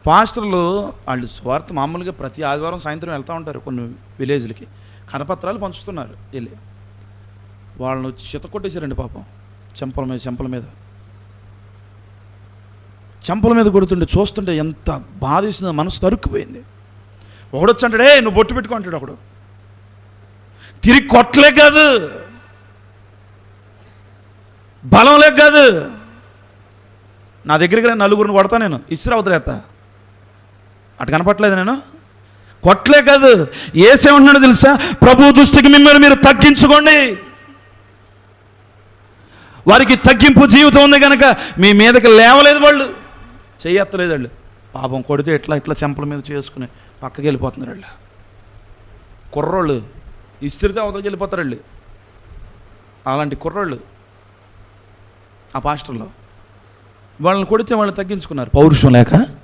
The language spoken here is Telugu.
పాస్టర్లు వాళ్ళు స్వార్థ మామూలుగా ప్రతి ఆదివారం సాయంత్రం వెళ్తూ ఉంటారు కొన్ని విలేజ్లకి, కరపత్రాలు పంచుతున్నారు వెళ్ళి. వాళ్ళను చితకొట్టేశారండి పాపం, చెంపల మీద కొడుతుంటే చూస్తుంటే ఎంత బాధేసిందో, మనసు తరుక్కుపోయింది. ఒకడొచ్చి అంటాడే నువ్వు బొట్టు పెట్టుకో అంటాడు ఒకడు. తిరిగి కొట్టలే కాదు, బలం లేక కాదు, నా దగ్గరికి నలుగురిని కొడతా, నేను ఇసురు అవతలేస్తా, అటు కనపట్లేదు, నేను కొట్టలే కాదు. ఏసేమంటున్నాడో తెలుసా? ప్రభు దృష్టికి మిమ్మల్ని మీరు తగ్గించుకోండి. వారికి తగ్గింపు జీవితం ఉంది కనుక మీ మీదకి లేవలేదు, వాళ్ళు చెయ్యత్తలేదు. వాళ్ళు పాపం కొడితే ఇట్లా చెంపల మీద చేసుకుని పక్కకి వెళ్ళిపోతున్నారు. వాళ్ళు కుర్రోళ్ళు ఇస్త్రితే అవతలకి వెళ్ళిపోతారు వాళ్ళు. అలాంటి కుర్రోళ్ళు ఆ పాస్టర్లో వాళ్ళని కొడితే వాళ్ళు తగ్గించుకున్నారు, పౌరుషం లేక.